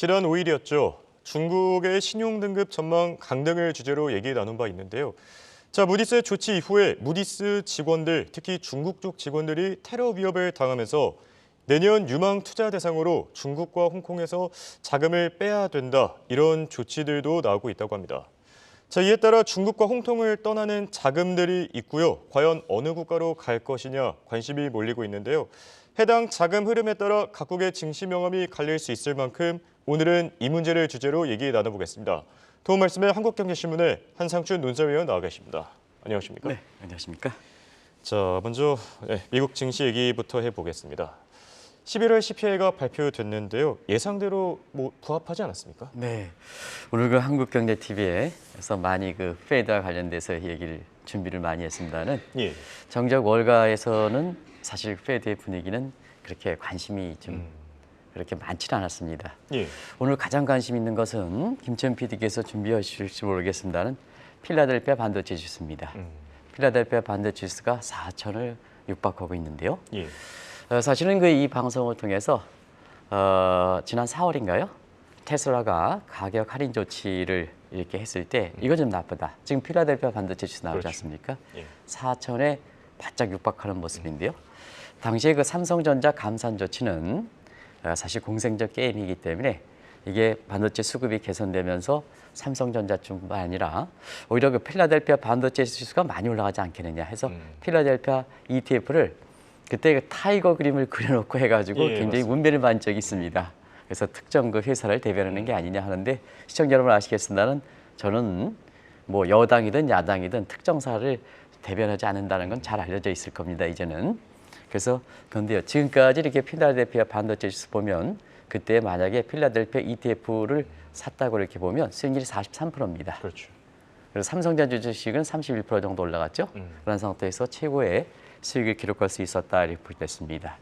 지난 5일이었죠. 중국의 신용등급 전망 강등을 주제로 얘기 나눈 바 있는데요. 자, 무디스의 조치 이후에 무디스 직원들, 특히 중국 쪽 직원들이 테러 위협을 당하면서 내년 유망 투자 대상으로 중국과 홍콩에서 자금을 빼야 된다. 이런 조치들도 나오고 있다고 합니다. 자, 이에 따라 중국과 홍콩을 떠나는 자금들이 있고요. 과연 어느 국가로 갈 것이냐 관심이 몰리고 있는데요. 해당 자금 흐름에 따라 각국의 증시 명암이 갈릴 수 있을 만큼 오늘은 이 문제를 주제로 얘기 나눠보겠습니다. 도움 말씀에 한국경제신문의 한상춘 논설위원 나와 계십니다. 안녕하십니까? 네, 안녕하십니까? 자, 먼저 미국 증시 얘기부터 해보겠습니다. 11월 CPI가 발표됐는데요. 예상대로 부합하지 않았습니까? 네, 오늘 그 한국경제TV에서 많이 그 페드와 관련돼서 얘기를 준비를 많이 했습니다는 예. 정작 월가에서는 사실 페드의 분위기는 그렇게 관심이 좀 그렇게 많지는 않았습니다. 예. 오늘 가장 관심 있는 것은 김천 PD께서 준비하실지 모르겠습니다는 필라델피아 반도체 지수입니다. 필라델피아 반도체 지수가 4천을 육박하고 있는데요. 예. 사실은 이 방송을 통해서 지난 4월인가요? 테슬라가 가격 할인 조치를 이렇게 했을 때 이거 좀 나쁘다. 지금 필라델피아 반도체 지수 나오지 그렇죠. 않습니까? 예. 4천에 바짝 육박하는 모습인데요. 당시에 그 삼성전자 감산 조치는 사실 공생적 게임이기 때문에 이게 반도체 수급이 개선되면서 삼성전자뿐만 아니라 오히려 그 필라델피아 반도체 지수가 많이 올라가지 않겠느냐 해서 필라델피아 ETF를 그때 그 타이거 그림을 그려놓고 해가지고 예, 굉장히 맞습니다. 문매를 받은 적이 있습니다. 그래서 특정 그 회사를 대변하는 게 아니냐 하는데 시청자 여러분 아시겠습니다는 저는 뭐 여당이든 야당이든 특정사를 대변하지 않는다는 건 잘 알려져 있을 겁니다. 이제는. 그래서 그런데요. 지금까지 이렇게 필라델피아 반도체 지수 보면 그때 만약에 필라델피아 ETF를 샀다고 이렇게 보면 수익률이 43%입니다. 그렇죠. 그래서 삼성전자 주식은 31% 정도 올라갔죠. 그런 상태에서 최고의 수익을 기록할 수 있었다 이렇게 볼 때 있습니다.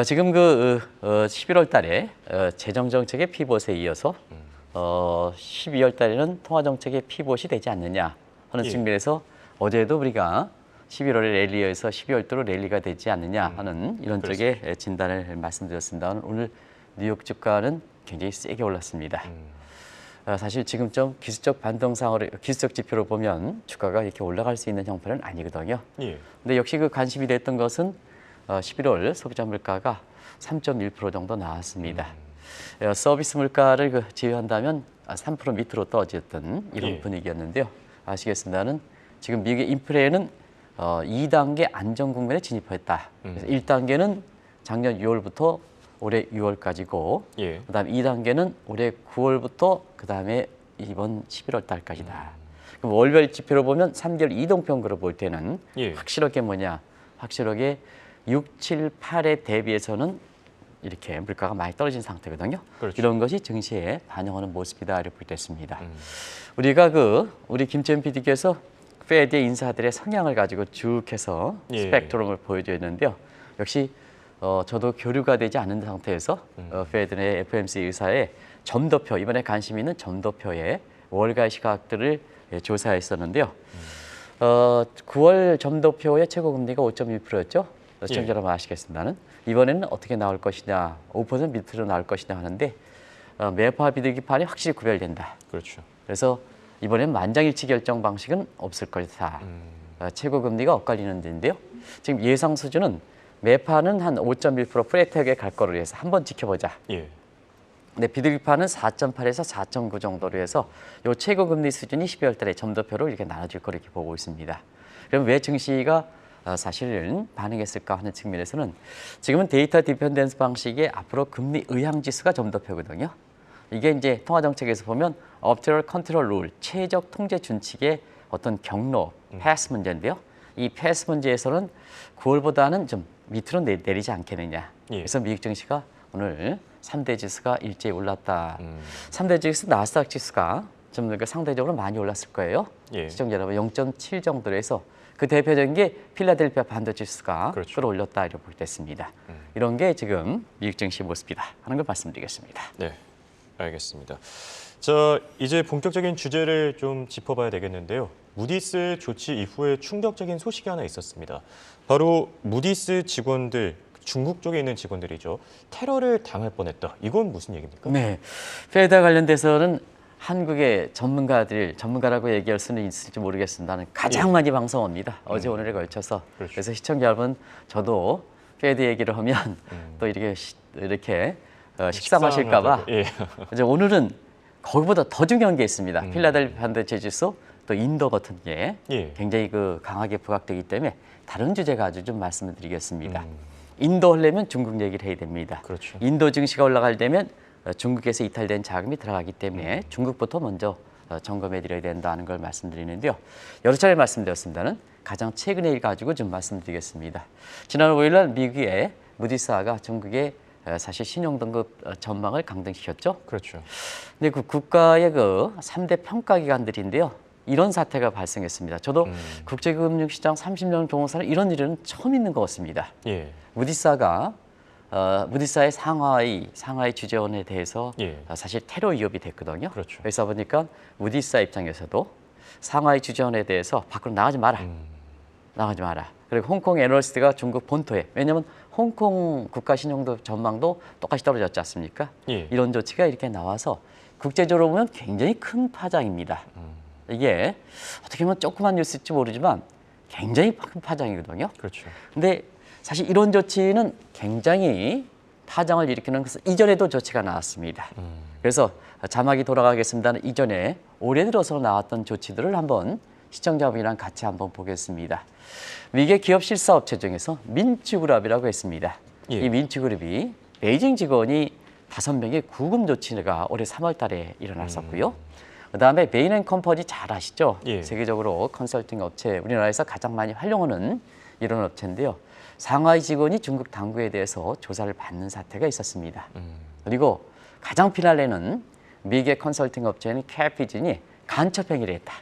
지금 11월 달에 재정 정책의 피봇에 이어서 12월 달에는 통화 정책의 피봇이 되지 않느냐 하는 예. 측면에서 어제도 우리가 11월에 랠리에서 12월도로 랠리가 되지 않느냐 하는 이런 쪽의 진단을 말씀드렸습니다. 오늘 뉴욕 주가는 굉장히 세게 올랐습니다. 사실 지금 좀 기술적 반등상으로 기술적 지표로 보면 주가가 이렇게 올라갈 수 있는 형편은 아니거든요. 예. 근데 역시 그 관심이 됐던 것은 11월 소비자 물가가 3.1% 정도 나왔습니다. 서비스 물가를 제외한다면 3% 밑으로 떨어졌던 이런 예. 분위기였는데요. 아시겠습니다는 지금 미국의 인플레는 2단계 안정 국면에 진입했다. 그래서 1단계는 작년 6월부터 올해 6월까지고 예. 그다음 2단계는 올해 9월부터 그다음에 이번 11월 달까지다. 그럼 월별 지표로 보면 3개월 이동평균으로 볼 때는 예. 확실하게 확실하게 6, 7, 8에 대비해서는 이렇게 물가가 많이 떨어진 상태거든요. 그렇죠. 이런 것이 증시에 반영하는 모습이다 이렇게 볼 때 있습니다. 우리가 우리 김재현 PD께서 페드의 인사들의 성향을 가지고 쭉 해서 예. 스펙트럼을 보여줬는데요. 역시 저도 교류가 되지 않은 상태에서 페드 내 FOMC 의사의 점도표, 이번에 관심 있는 점도표의 월가 시각들을 조사했었는데요. 9월 점도표의 최고 금리가 5.1%였죠. 시청자 여러분 아시겠습니다는 이번에는 어떻게 나올 것이냐, 5% 밑으로 나올 것이냐 하는데 매파 비둘기판이 확실히 구별된다. 그렇죠. 그래서 이번엔 만장일치 결정 방식은 없을 것이다. 최고 금리가 엇갈리는 데인데요. 지금 예상 수준은 매파는 한 5.1% 플랫하게 갈 거로 해서 한번 지켜보자. 예. 근데 비둘기파는 4.8에서 4.9 정도로 해서 요 최고 금리 수준이 12월 달에 점도표로 이렇게 나눠질 거로 이렇게 보고 있습니다. 그럼 왜 증시가 사실은 반응했을까 하는 측면에서는 지금은 데이터 디펜던스 방식의 앞으로 금리 의향 지수가 점도표거든요. 이게 이제 통화 정책에서 보면 Optimal Control Rule, 최적 통제 준칙의 어떤 경로, 패스 문제인데요. 이 패스 문제에서는 9월보다는 좀 밑으로 내리지 않겠느냐. 예. 그래서 미국 증시가 오늘 3대 지수가 일제히 올랐다. 3대 지수, 나스닥 지수가 좀 상대적으로 많이 올랐을 거예요. 예. 시청자 여러분 0.7 정도로 해서 그 대표적인 게 필라델피아 반도체 지수가 그렇죠. 끌어올렸다 이렇게 볼 때 있습니다. 이런 게 지금 미국 증시 모습이다 하는 걸 말씀드리겠습니다. 네, 알겠습니다. 자, 이제 본격적인 주제를 좀 짚어봐야 되겠는데요. 무디스 조치 이후에 충격적인 소식이 하나 있었습니다. 바로 무디스 직원들, 중국 쪽에 있는 직원들이죠. 테러를 당할 뻔했다. 이건 무슨 얘기입니까? 네, 페이드와 관련돼서는 한국의 전문가라고 얘기할 수는 있을지 모르겠습니다는 가장 예. 많이 방송합니다. 어제 오늘에 걸쳐서. 그렇죠. 그래서 시청자 여러분, 저도 페이드 얘기를 하면 또 이렇게 식사 마실까봐. 예. 이제 오늘은 거기보다 더 중요한 게 있습니다. 필라델피아 반도체 지수, 또 인도 같은 게 예. 굉장히 강하게 부각되기 때문에 다른 주제 가지고 좀 말씀을 드리겠습니다. 인도 하려면 중국 얘기를 해야 됩니다. 그렇죠. 인도 증시가 올라가려면 중국에서 이탈된 자금이 들어가기 때문에 중국부터 먼저 점검해 드려야 된다는 걸 말씀드리는데요. 여러 차례 말씀드렸습니다는 가장 최근의 일 가지고 좀 말씀드리겠습니다. 지난 5일 날 미국의 무디스가 중국의 사실 신용등급 전망을 강등시켰죠. 그렇죠. 근데 그 국가의 3대 평가기관들인데요. 이런 사태가 발생했습니다. 저도 국제금융시장 30년 경험사는 이런 일은 처음 있는 것 같습니다. 예. 무디스의 상하이 주재원에 대해서 예. 사실 테러 위협이 됐거든요. 그렇죠. 그래서 보니까 무디스 입장에서도 상하이 주재원에 대해서 밖으로 나가지 마라. 나가지 마라. 그리고 홍콩 애널리스트가 중국 본토에, 왜냐하면 홍콩 국가 신용도 전망도 똑같이 떨어졌지 않습니까? 예. 이런 조치가 이렇게 나와서 국제적으로 보면 굉장히 큰 파장입니다. 이게 어떻게 보면 조그만 뉴스일지 모르지만 굉장히 큰 파장이거든요. 그렇죠. 근데 사실 이런 조치는 굉장히 파장을 일으키는 것은 이전에도 조치가 나왔습니다. 그래서 자막이 돌아가겠습니다는 이전에 올해 들어서 나왔던 조치들을 한번 시청자분이랑 같이 한번 보겠습니다. 미국의 기업 실사업체 중에서 민츠그룹이라고 했습니다. 예. 이 민츠그룹이 베이징 직원이 5명의 구금 조치가 올해 3월 달에 일어났었고요. 그다음에 베인앤컴퍼니 잘 아시죠? 예. 세계적으로 컨설팅 업체, 우리나라에서 가장 많이 활용하는 이런 업체인데요. 상하이 직원이 중국 당국에 대해서 조사를 받는 사태가 있었습니다. 그리고 가장 피날레는 미국의 컨설팅 업체인 캐피진이 간첩행위를 했다.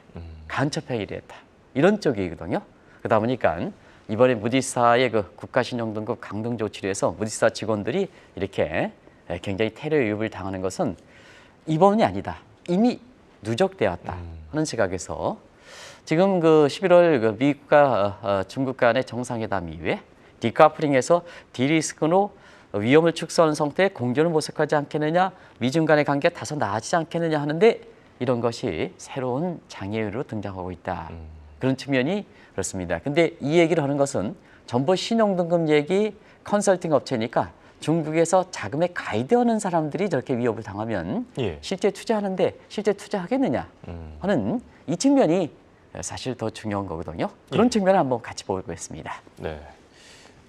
간첩행위를 했다. 이런 쪽이거든요. 그러다 보니까 이번에 무디스의 국가신용등급 강등 조치를 해서 무디스 직원들이 이렇게 굉장히 테러 위협을 당하는 것은 이번이 아니다. 이미 누적되었다 하는 시각에서 지금 11월 미국과 중국 간의 정상회담 이후에 디카플링에서 디리스크로 위험을 축소하는 상태의 공존을 모색하지 않겠느냐, 미중 간의 관계가 다소 나아지지 않겠느냐 하는데 이런 것이 새로운 장애우로 등장하고 있다. 그런 측면이 그렇습니다. 근데 이 얘기를 하는 것은 전부 신용등급 얘기 컨설팅 업체니까 중국에서 자금에 가이드하는 사람들이 저렇게 위협을 당하면 예. 실제 투자하는데 실제 투자하겠느냐 하는 이 측면이 사실 더 중요한 거거든요. 그런 예. 측면을 한번 같이 보겠습니다. 네.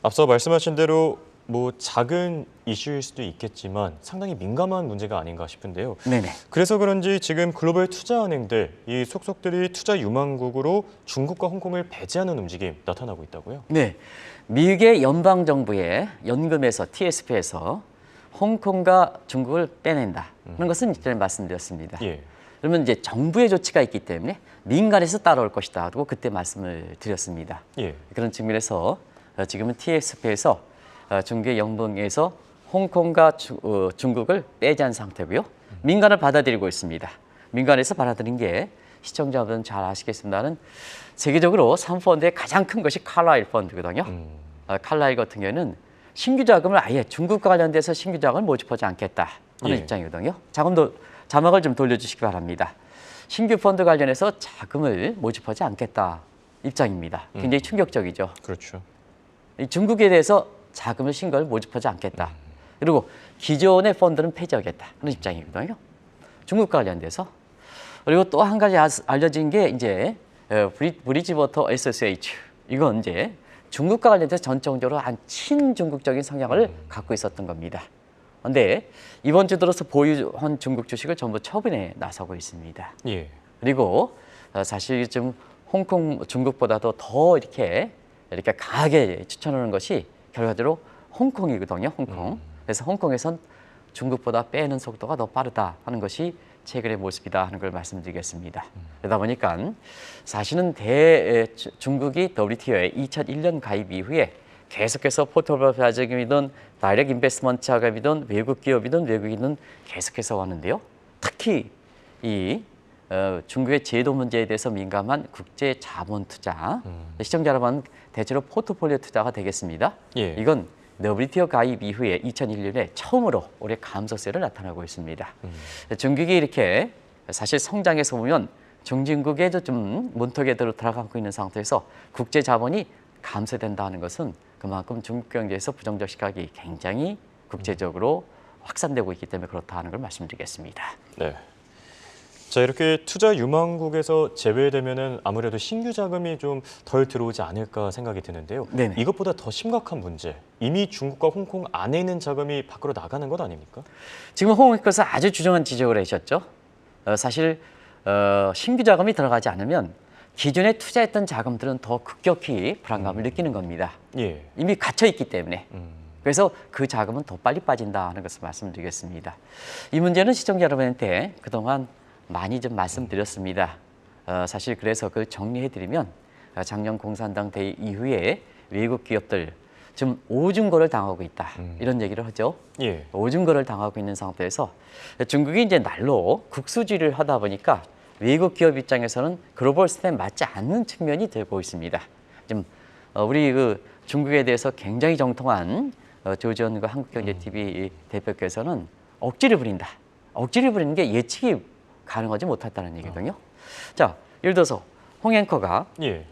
앞서 말씀하신 대로 뭐 작은 이슈일 수도 있겠지만 상당히 민감한 문제가 아닌가 싶은데요. 네네. 그래서 그런지 지금 글로벌 투자은행들, 이 속속들이 투자 유망국으로 중국과 홍콩을 배제하는 움직임 나타나고 있다고요? 네, 미국의 연방정부의 연금에서 TSP에서 홍콩과 중국을 빼낸다 하는 것은 이전에 말씀드렸습니다. 예. 그러면 이제 정부의 조치가 있기 때문에 민간에서 따라올 것이다 하고 그때 말씀을 드렸습니다. 예. 그런 측면에서 지금은 TSP에서 중국의 연방에서 홍콩과 중국을 빼자는 상태고요. 민간을 받아들이고 있습니다. 민간에서 받아들인 게 시청자분들은 잘 아시겠습니다는 세계적으로 3펀드의 가장 큰 것이 칼라일 펀드거든요. 칼라일 같은 경우에는 신규 자금을 아예 중국과 관련돼서 신규 자금을 모집하지 않겠다 하는 예. 입장이거든요. 자막을 좀 돌려주시기 바랍니다. 신규 펀드 관련해서 자금을 모집하지 않겠다 입장입니다. 굉장히 충격적이죠. 그렇죠. 이 중국에 대해서 자금을 신걸 모집하지 않겠다. 그리고 기존의 펀드는 폐지하겠다 하는 입장이거든요. 중국과 관련돼서. 그리고 또 한 가지 알려진 게 이제 브리지워터 SSH. 이건 이제 중국과 관련돼서 전적으로 한 친중국적인 성향을 갖고 있었던 겁니다. 그런데 이번 주 들어서 보유한 중국 주식을 전부 처분에 나서고 있습니다. 예. 그리고 사실 좀 홍콩 중국보다도 더 이렇게 강하게 추천하는 것이 결과적으로 홍콩이거든요. 홍콩. 그래서 홍콩에선 중국보다 빼는 속도가 더 빠르다 하는 것이 최근의 모습이다 하는 걸 말씀드리겠습니다. 그러다 보니까 사실은 중국이 WTO에 2001년 가입 이후에 계속해서 포트폴리오 자금이든 다이렉트 인베스트먼트 자금이든 외국 기업이든 외국인은 계속해서 왔는데요. 특히 이 중국의 제도 문제에 대해서 민감한 국제 자본 투자, 시청자 여러분 대체로 포트폴리오 투자가 되겠습니다. 예. 이건 WTO 가입 이후에 2001년에 처음으로 올해 감소세를 나타나고 있습니다. 중국이 이렇게 사실 성장에서 보면 중진국에도 좀 문턱에 들어가고 있는 상태에서 국제 자본이 감소된다는 것은 그만큼 중국 경제에서 부정적 시각이 굉장히 국제적으로 확산되고 있기 때문에 그렇다는 걸 말씀드리겠습니다. 네. 자, 이렇게 투자 유망국에서 제외되면은 아무래도 신규 자금이 좀 덜 들어오지 않을까 생각이 드는데요. 네네. 이것보다 더 심각한 문제, 이미 중국과 홍콩 안에 있는 자금이 밖으로 나가는 것 아닙니까? 지금 홍콩께서 아주 주정한 지적을 하셨죠. 사실 신규 자금이 들어가지 않으면 기존에 투자했던 자금들은 더 급격히 불안감을 느끼는 겁니다. 예. 이미 갇혀 있기 때문에. 그래서 그 자금은 더 빨리 빠진다는 것을 말씀드리겠습니다. 이 문제는 시청자 여러분한테 그동안 많이 좀 말씀드렸습니다. 사실 그래서 그걸 정리해드리면 작년 공산당 대회 이후에 외국 기업들 지금 오중거를 당하고 있다. 이런 얘기를 하죠. 예. 오중거를 당하고 있는 상태에서 중국이 이제 날로 국수주의를 하다 보니까 외국 기업 입장에서는 글로벌 시스템에 맞지 않는 측면이 되고 있습니다. 지금 우리 그 중국에 대해서 굉장히 정통한 조지현과 한국경제TV 대표께서는 억지를 부린다. 억지를 부리는 게 예측이 가능하지 못했다는 얘기거든요. 자, 예를 들어서 홍 앵커가 예.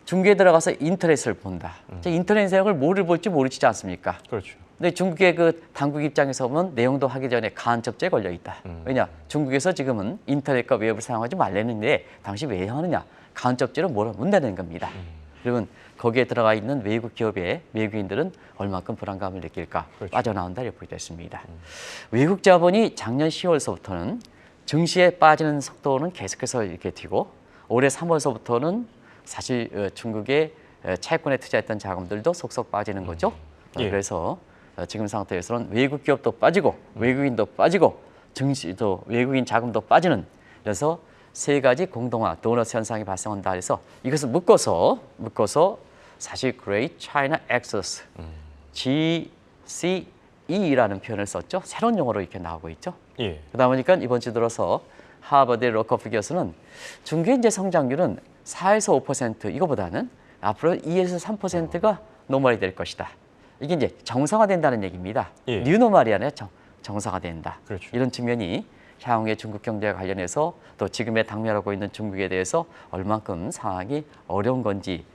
중국에 들어가서 인터넷을 본다. 자, 인터넷 내용을 뭐를 볼지 모르지 않습니까? 그렇죠. 근데 중국의 그 당국 입장에서 보면 내용도 하기 전에 간접죄에 걸려 있다. 왜냐? 중국에서 지금은 인터넷과 웹을 사용하지 말랬는데 당시 왜 하느냐? 간접죄로 문제되는 겁니다. 그러면 거기에 들어가 있는 외국 기업의 외국인들은 얼마큼 불안감을 느낄까? 그렇죠. 빠져나온다 이렇게 보겠습니다. 외국 자본이 작년 10월서부터는 증시에 빠지는 속도는 계속해서 이렇게 튀고 올해 3월서부터는 사실 중국의 채권에 투자했던 자금들도 속속 빠지는 거죠. 예. 그래서 지금 상태에서는 외국 기업도 빠지고 외국인도 빠지고 증시도 외국인 자금도 빠지는 그래서 세 가지 공동화 도너스 현상이 발생한다 해서 이것을 묶어서 사실 Great China Exodus GCE라는 표현을 썼죠. 새로운 용어로 이렇게 나오고 있죠. 예. 그러다 보니까 이번 주 들어서 하버드의 로커프 교수는 중국의 이제 성장률은 4에서 5% 이거보다는 앞으로 2에서 3%가 노멀이 될 것이다. 이게 이제 정상화된다는 얘기입니다. 예. 뉴노멀이 아니라 정상화된다. 그렇죠. 이런 측면이 향후의 중국 경제와 관련해서 또 지금의 당면하고 있는 중국에 대해서 얼만큼 상황이 어려운 건지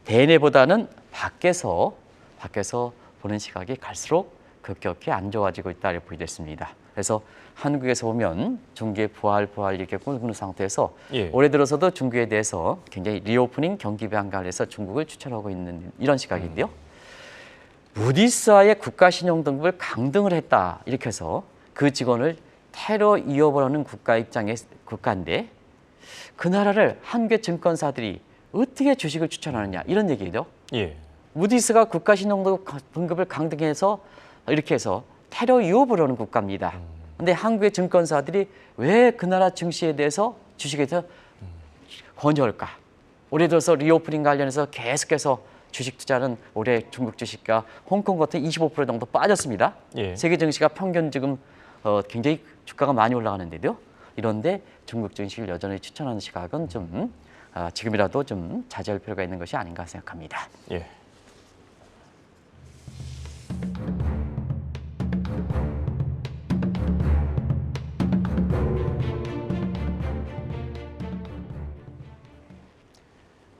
대내보다는 밖에서 보는 시각이 갈수록 급격히 안 좋아지고 있다고 보이겠습니다. 그래서 한국에서 보면 중국의 부활 이렇게 꾸는 상태에서 예. 올해 들어서도 중국에 대해서 굉장히 리오프닝 경기 방관해서 중국을 추천하고 있는 이런 시각인데요. 무디스와의 국가신용 등급을 강등을 했다 이렇게 해서 그 직원을 테러 위협을 하는 국가인데 그 나라를 한국의 증권사들이 어떻게 주식을 추천하느냐 이런 얘기죠. 예. 무디스가 국가신용 등급을 강등해서 이렇게 해서 테러 위협을 하는 국가입니다. 근데 한국의 증권사들이 왜 그 나라 증시에 대해서 주식에 대해서 권유할까? 올해 들어서 리오프닝 관련해서 계속해서 주식 투자는 올해 중국 주식과 홍콩 같은 25% 정도 빠졌습니다. 예. 세계 증시가 평균 지금 굉장히 주가가 많이 올라가는데요. 이런데 중국 증시를 여전히 추천하는 시각은 좀 지금이라도 좀 자제할 필요가 있는 것이 아닌가 생각합니다. 예.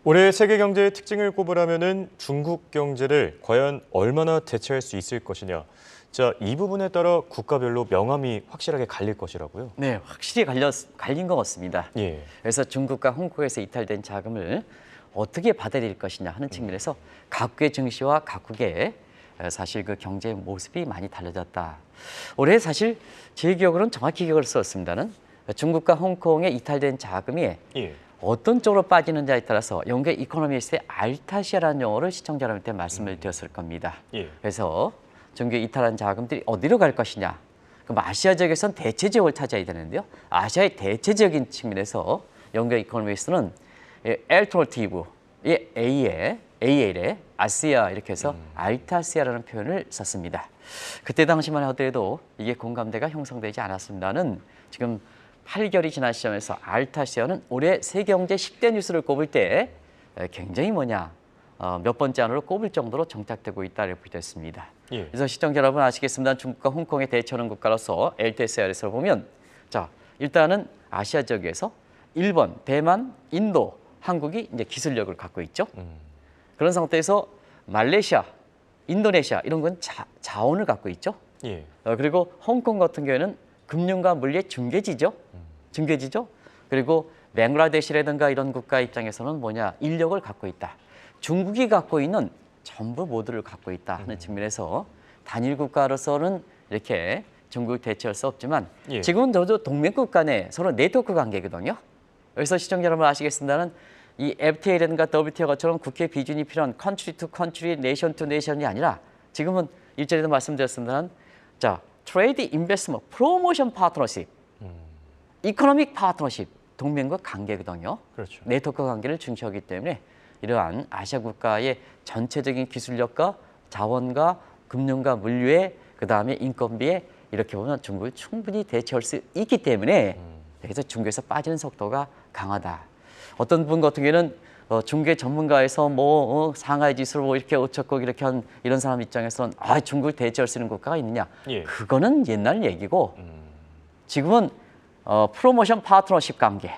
올해 세계 경제의 특징을 꼽으라면은 중국 경제를 과연 얼마나 대체할 수 있을 것이냐. 자, 이 부분에 따라 국가별로 명암이 확실하게 갈릴 것이라고요. 네, 확실히 갈린 것 같습니다. 예. 그래서 중국과 홍콩에서 이탈된 자금을 어떻게 받아들일 것이냐 하는 측면에서 각국의 증시와 각국의 사실 그 경제 모습이 많이 달라졌다. 올해 사실 제 기억으로는 정확히 기억을 썼습니다는 중국과 홍콩에 이탈된 자금이 예. 어떤 쪽으로 빠지는지에 따라서 영국의 이코노미스트의 알타시아라는 용어를 시청자 여러분께 말씀을 드렸을 겁니다. 예. 그래서 중국에 이탈한 자금들이 어디로 갈 것이냐. 그럼 아시아 지역에선 대체 지역을 찾아야 되는데요. 아시아의 대체적인 측면에서 영국의 이코노미스트는 엘터너티브, AL에 아시아 이렇게 해서 알타시아라는 표현을 썼습니다. 그때 당시만 하더라도 이게 공감대가 형성되지 않았습니다는 지금 8개월이 지난 시점에서 알타시아는 올해 세계경제 10대 뉴스를 꼽을 때 굉장히 몇 번째 안으로 꼽을 정도로 정착되고 있다고 보겠습니다. 예. 그래서 시청자 여러분 아시겠습니다. 중국과 홍콩에 대처하는 국가로서 LTSR에서 보면 자 일단은 아시아 지역에서 일본, 대만, 인도, 한국이 이제 기술력을 갖고 있죠. 그런 상태에서 말레이시아, 인도네시아 이런 건 자원을 갖고 있죠. 예. 그리고 홍콩 같은 경우에는 금융과 물리의 중개지죠. 중개지죠. 그리고 뱅글라데시라든가 이런 국가 입장에서는 뭐냐 인력을 갖고 있다. 중국이 갖고 있는 전부 모두를 갖고 있다 하는 측면에서 단일 국가로서는 이렇게 중국 대처할 수 없지만 예. 지금은 저도 동맹국 간에 서로 네트워크 관계거든요. 여기서 시청자 여러분 아시겠습니다는 이 FTA라든가 WTO처럼 국회 비준이 필요한 컨트리 투 컨트리, 네이션 투 네이션이 아니라 지금은 일전에도 말씀드렸습니다는 자 트레이드 인베스트먼트 프로모션 파트너십, 이코노믹 파트너십 동맹과 관계거든요. 그렇죠. 네트워크 관계를 중시하기 때문에 이러한 아시아 국가의 전체적인 기술력과 자원과 금융과 물류에 그다음에 인건비에 이렇게 보면 중국을 충분히 대처할 수 있기 때문에 여기서 중국에서 빠지는 속도가 강하다. 어떤 분 같은 경우에는 중개 전문가에서 상하이 지수를 뭐 이렇게 어쩌고 이렇게 한 이런 사람 입장에서는 중국을 대처할 수 있는 국가가 있느냐? 예. 그거는 옛날 얘기고 지금은 프로모션 파트너십 관계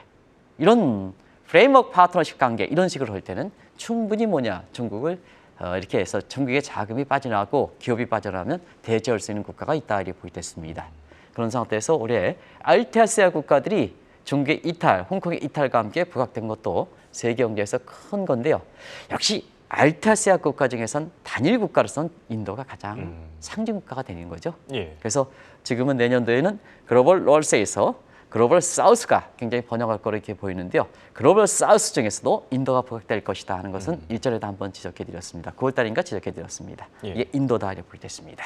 이런 프레임워크 파트너십 관계 이런 식으로 할 때는 충분히 중국을 이렇게 해서 중국의 자금이 빠져나가고 기업이 빠져나가면 대처할 수 있는 국가가 있다 이렇게 보이됐습니다. 그런 상태에서 올해 알테아시아 국가들이 중국의 이탈, 홍콩의 이탈과 함께 부각된 것도 세계 경제에서 큰 건데요. 역시 알테아시아 국가 중에선 단일 국가로서는 인도가 가장 상징 국가가 되는 거죠. 예. 그래서 지금은 내년도에는 글로벌 노스에서 글로벌 사우스가 굉장히 번영할 거로 이렇게 보이는데요. 글로벌 사우스 중에서도 인도가 부각될 것이다 하는 것은 일전에도 한번 지적해드렸습니다. 9월달인가 지적해드렸습니다. 예. 이게 인도다 이렇게 보이됐습니다.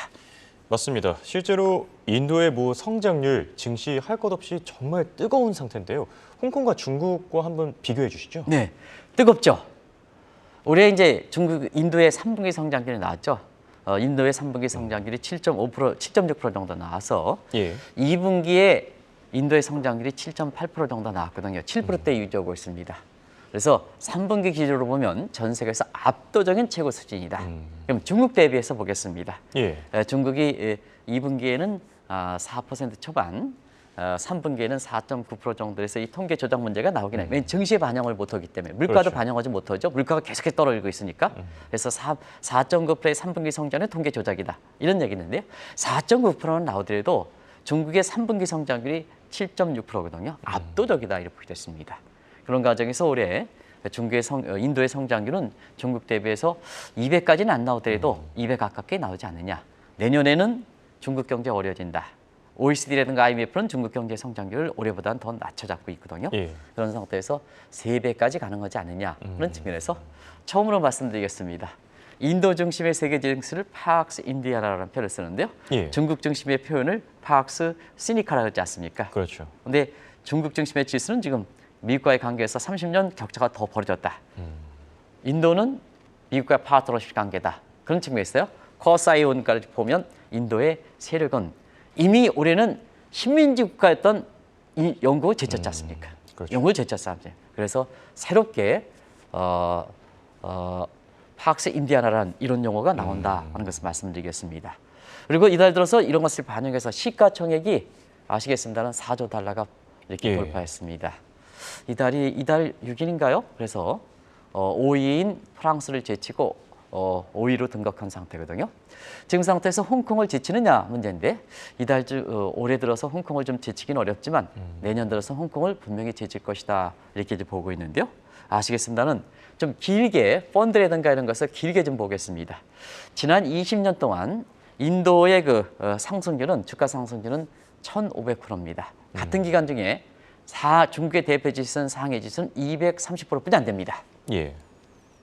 맞습니다. 실제로 인도의 성장률 증시할 것 없이 정말 뜨거운 상태인데요. 홍콩과 중국과 한번 비교해 주시죠. 네, 뜨겁죠. 올해 이제 인도의 3분기 성장률이 나왔죠. 인도의 3분기 성장률이 7.5%, 7.6% 정도 나와서 예. 2분기에 인도의 성장률이 7.8% 정도 나왔거든요. 7%대 유지하고 있습니다. 그래서 3분기 기준으로 보면 전 세계에서 압도적인 최고 수준이다. 그럼 중국 대비해서 보겠습니다. 예. 중국이 2분기에는 4% 초반, 3분기에는 4.9% 정도에서 이 통계 조작 문제가 나오긴 해요. 왜냐하면 증시에 반영을 못하기 때문에 물가도 그렇죠. 반영하지 못하죠. 물가가 계속해서 떨어지고 있으니까. 그래서 4.9%의 3분기 성장은 통계 조작이다. 이런 얘기인데요. 4.9%는 나오더라도 중국의 3분기 성장률이 7.6%거든요. 압도적이다 이렇게 됐습니다. 그런 과정에서 올해 인도의 성장률은 중국 대비해서 200까지는 안 나오더라도 200 가깝게 나오지 않느냐. 내년에는 중국 경제 어려워진다. OECD라든가 IMF는 중국 경제 성장률을 올해보다는 더 낮춰잡고 있거든요. 예. 그런 상태에서 3배까지 가는 거지 않느냐. 그런 측면에서 처음으로 말씀드리겠습니다. 인도 중심의 세계 증시를 파악스 인디아라는 표현을 쓰는데요. 예. 중국 중심의 표현을 파악스 시니카라고 하지 않습니까? 그렇죠. 근데 중국 중심의 지수는 지금 미국과의 관계에서 30년 격차가 더 벌어졌다. 인도는 미국과 파트너십 관계다. 그런 측면이 있어요. 커사이온까지 보면 인도의 세력은 이미 올해는 식민지 국가였던 영국을 제쳤지 않습니까? 그렇죠. 영국을 제쳤지 않습니까? 그래서 새롭게 팍스 인디아나라는 이런 용어가 나온다 하는 것을 말씀드리겠습니다. 그리고 이달 들어서 이런 것을 반영해서 시가총액이 아시겠습니다는 4조 달러가 이렇게 예. 돌파했습니다. 이달 6일인가요? 그래서 5위인 프랑스를 제치고 5위로 등극한 상태거든요. 지금 상태에서 홍콩을 제치느냐 문제인데 올해 들어서 홍콩을 좀 제치긴 어렵지만 내년 들어서 홍콩을 분명히 제칠 것이다 이렇게 이제 보고 있는데요. 아시겠습니다는 좀 길게 펀드라든가 이런 것을 길게 좀 보겠습니다. 지난 20년 동안 인도의 상승률은 주가 상승률은 1,500%입니다. 같은 기간 중에 중국의 대표 지수는 상해 지수는 230%뿐이 안 됩니다. 예.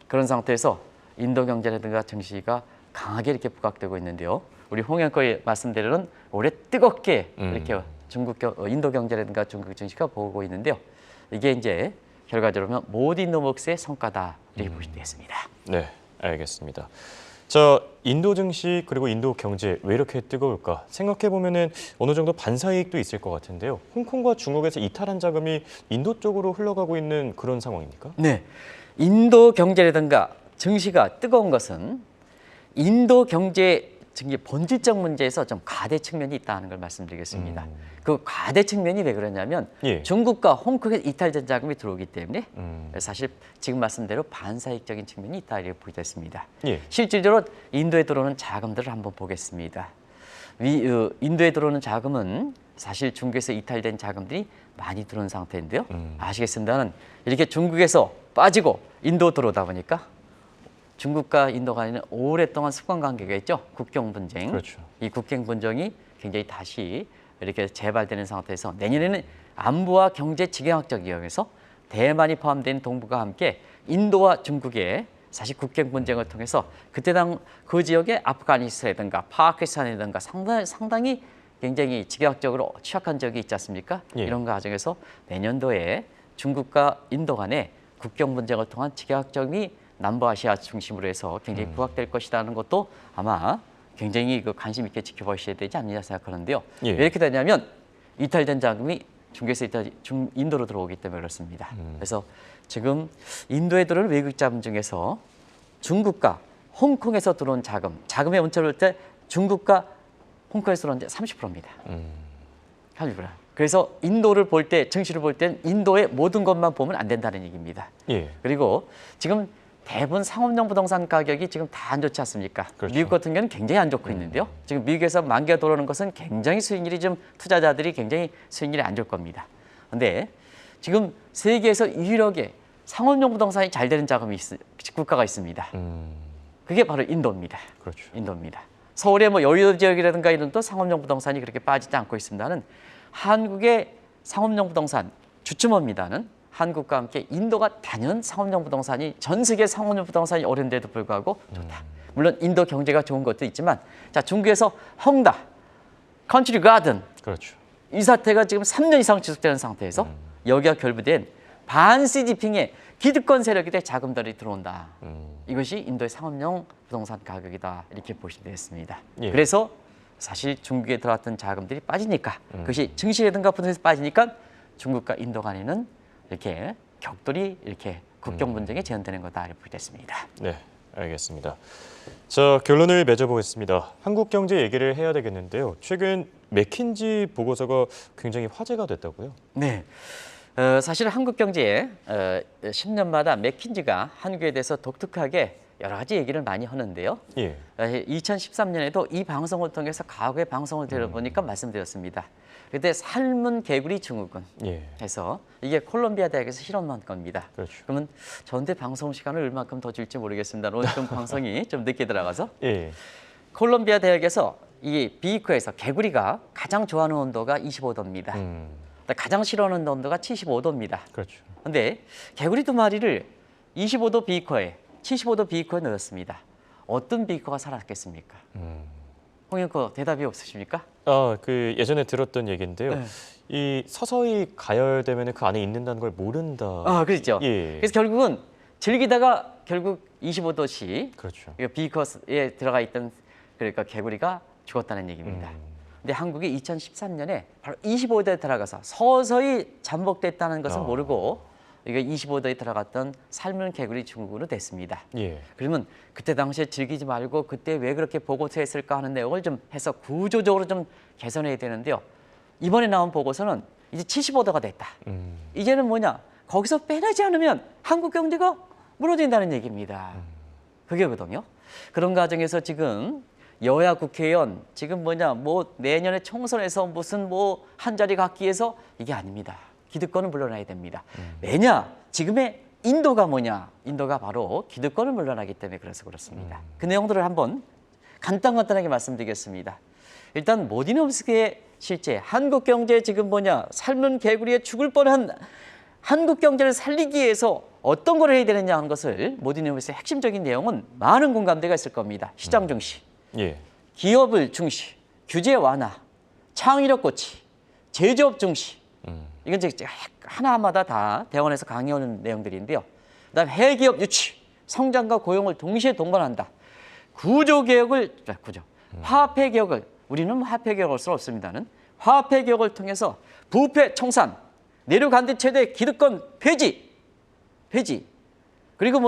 그런 상태에서 인도 경제라든가 증시가 강하게 이렇게 부각되고 있는데요. 우리 홍영거의 말씀대로는 올해 뜨겁게 이렇게 인도 경제라든가 중국 증시가 보고 있는데요. 이게 이제 결과적으로 모디 노목스의 성과다 이렇게 보시면 되겠습니다. 네, 알겠습니다. 자, 인도 증시 그리고 인도 경제 왜 이렇게 뜨거울까? 생각해 보면은 어느 정도 반사이익도 있을 것 같은데요. 홍콩과 중국에서 이탈한 자금이 인도 쪽으로 흘러가고 있는 그런 상황입니까? 네, 인도 경제라든가 증시가 뜨거운 것은 인도 경제 이게 본질적 문제에서 좀 과대 측면이 있다는 걸 말씀드리겠습니다. 그 과대 측면이 왜 그러냐면 예. 중국과 홍콩에 이탈된 자금이 들어오기 때문에 음. 사실 지금 말씀대로 반사익적인 측면이 있다 이렇게 보겠습니다. 예. 실질적으로 인도에 들어오는 자금들을 한번 보겠습니다. 인도에 들어오는 자금은 사실 중국에서 이탈된 자금들이 많이 들어온 상태인데요. 아시겠습니다는 이렇게 중국에서 빠지고 인도 들어오다 보니까 중국과 인도 간에는 오랫동안 습관 관계가 있죠. 국경 분쟁. 그렇죠. 이 국경 분쟁이 굉장히 다시 이렇게 재발되는 상태에서 내년에는 안보와 경제 지경학적 위협에서 대만이 포함된 동북아와 함께 인도와 중국의 사실 국경 분쟁을 통해서 그때 당 그 지역의 아프가니스탄이든가 파키스탄이든가 상당히 굉장히 지경학적으로 취약한 적이 있지 않습니까? 예. 이런 과정에서 내년도에 중국과 인도 간의 국경 분쟁을 통한 지경학적이 남부아시아 중심으로 해서 굉장히 부각될 것이라는 것도 아마 굉장히 관심 있게 지켜보셔야 되지 않느냐 생각하는데요. 예. 왜 이렇게 되냐면 이탈된 자금이 중국에서 인도로 들어오기 때문에 그렇습니다. 그래서 지금 인도에 들어오는 외국 자금 중에서 중국과 홍콩에서 들어온 자금의 원천을 볼 때 중국과 홍콩에서 들어온 게 30%입니다. 30%. 그래서 인도를 볼 때, 증시를 볼 땐 인도의 모든 것만 보면 안 된다는 얘기입니다. 예. 그리고 지금 대부분 상업용 부동산 가격이 지금 다 안 좋지 않습니까? 그렇죠. 미국 같은 경우는 굉장히 안 좋고 있는데요. 지금 미국에서 만기가 돌아오는 것은 굉장히 수익률이 좀 투자자들이 굉장히 수익률이 안 좋을 겁니다. 그런데 지금 세계에서 유일하게 상업용 부동산이 잘 되는 국가가 있습니다. 그게 바로 인도입니다. 그렇죠. 인도입니다. 서울의 뭐 여의도 지역이라든가 이런 또 상업용 부동산이 그렇게 빠지지 않고 있습니다는 한국의 상업용 부동산 주춤업니다는 한국과 함께 인도가 단연 상업용 부동산이 전 세계 상업용 부동산이 어려운데도 불구하고 좋다. 물론 인도 경제가 좋은 것도 있지만 자 중국에서 헝다, 컨트리 가든 그렇죠. 이 사태가 지금 3년 이상 지속되는 상태에서 여기와 결부된 반시진핑의 기득권 세력들의 자금들이 들어온다. 이것이 인도의 상업용 부동산 가격이다. 이렇게 보시면 되겠습니다. 예. 그래서 사실 중국에 들어왔던 자금들이 빠지니까 그것이 증시라든가 부동산에서 빠지니까 중국과 인도 간에는 이렇게 격돌이 이렇게 국경 분쟁이 재현되는 거다 이렇게 보겠습니다. 네, 알겠습니다. 자, 결론을 맺어보겠습니다. 한국 경제 얘기를 해야 되겠는데요. 최근 맥킨지 보고서가 굉장히 화제가 됐다고요? 네. 사실 한국 경제에 10년마다 맥킨지가 한국에 대해서 독특하게 여러 가지 얘기를 많이 하는데요. 예. 2013년에도 이 방송을 통해서 과거의 방송을 들어보니까 말씀드렸습니다. 그때 삶은 개구리 증후군 예. 해서 이게 콜롬비아 대학에서 실험한 겁니다. 그렇죠. 그러면 저한테 방송 시간을 얼마큼 더 줄지 모르겠습니다. 오늘 좀 방송이 좀 늦게 들어가서 예. 콜롬비아 대학에서 이 비이커에서 개구리가 가장 좋아하는 온도가 25도입니다. 가장 싫어하는 온도가 75도입니다. 그렇죠. 그런데 개구리 두 마리를 25도 비이커에 75도 비이커에 넣었습니다. 어떤 비이커가 살았겠습니까? 홍영코 대답이 없으십니까? 그 예전에 들었던 얘기인데요. 네. 이 서서히 가열되면 그 안에 있는다는 걸 모른다. 그렇죠. 예. 그래서 결국은 즐기다가 결국 25도씨 그렇죠. 비이커에 들어가 있던 그러니까 개구리가 죽었다는 얘기입니다. 근데 한국이 2013년에 바로 25도에 들어가서 서서히 잠복됐다는 것을 모르고 이게 25도에 들어갔던 삶은 개구리 증후군으로 됐습니다. 예. 그러면 그때 당시에 즐기지 말고 그때 왜 그렇게 보고서했을까 하는 내용을 좀 해서 구조적으로 좀 개선해야 되는데요. 이번에 나온 보고서는 이제 75도가 됐다. 이제는 뭐냐? 거기서 빼내지 않으면 한국 경제가 무너진다는 얘기입니다. 그게거든요. 그런 과정에서 지금 여야 국회의원 지금 뭐 내년에 총선에서 무슨 뭐 한 자리 갖기 위해서 이게 아닙니다. 기득권을 물러나야 됩니다. 왜냐? 지금의 인도가 뭐냐? 인도가 바로 기득권을 물러나기 때문에 그래서 그렇습니다. 그 내용들을 한번 간단하게 말씀드리겠습니다. 일단 모디노브스키의 실제 한국 경제 지금 삶은 개구리에 죽을 뻔한 한국 경제를 살리기 위해서 어떤 걸 해야 되느냐 하는 것을 모디노브스키의 핵심적인 내용은 많은 공감대가 있을 겁니다. 시장 중시, 예. 기업을 중시, 규제 완화, 창의력 고치, 제조업 중시. 이건 이제 하나마다 다 대원에서 강의하는 내용들인데요. 그다음 해기업 유치, 성장과 고용을 동시에 동반한다. 구조 개혁을 화폐 개혁을 우리는 화폐 개혁을 할 수 없습니다는 화폐 개혁을 통해서 부패 청산, 내륙 한대 최대 기득권 폐지. 그리고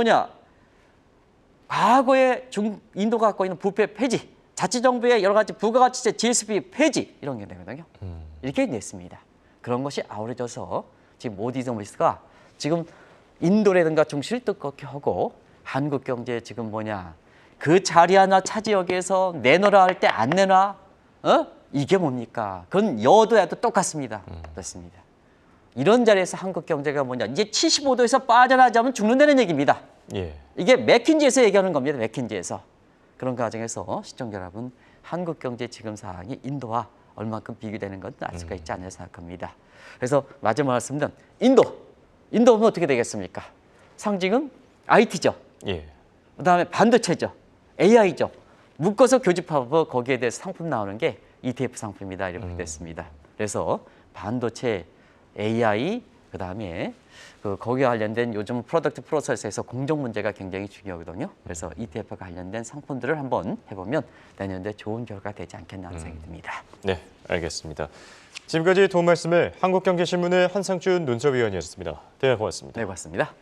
과거에 인도가 갖고 있는 부패 폐지. 자치정부의 여러 가지 부가가치세 GSP 폐지 이런 게 되거든요. 이렇게 냈습니다. 그런 것이 아우러져서 지금 모디 정부가 지금 인도라든가 중시를 뜨겁게 하고 한국 경제에 지금 뭐냐 그 자리 하나 차지하기 위해서 내놓으라 할 때 안 내놔? 이게 뭡니까? 그건 여도야도 똑같습니다. 그렇습니다. 이런 자리에서 한국 경제가 뭐냐 이제 75도에서 빠져나자면 죽는다는 얘기입니다. 예. 이게 맥킨지에서 얘기하는 겁니다. 맥킨지에서. 그런 과정에서 시청자 여러분 한국 경제 지금 상황이 인도와 얼마큼 비교되는 건 알 수가 있지 않나 생각합니다. 그래서 마지막 말씀은 인도 보면 어떻게 되겠습니까? 상징은 IT죠. 예. 그다음에 반도체죠. AI죠. 묶어서 교집합하고 거기에 대해서 상품 나오는 게 ETF 상품이다 이렇게 됐습니다. 그래서 반도체, AI 그다음에 거기에 관련된 요즘 프로덕트 프로세스에서 공정 문제가 굉장히 중요하거든요. 그래서 ETF와 관련된 상품들을 한번 해보면 내년도에 좋은 결과가 되지 않겠나 하는 생각이 듭니다. 네, 알겠습니다. 지금까지 도움 말씀을 한국경제신문의 한상준 논설위원이었습니다. 네, 고맙습니다. 네, 고맙습니다.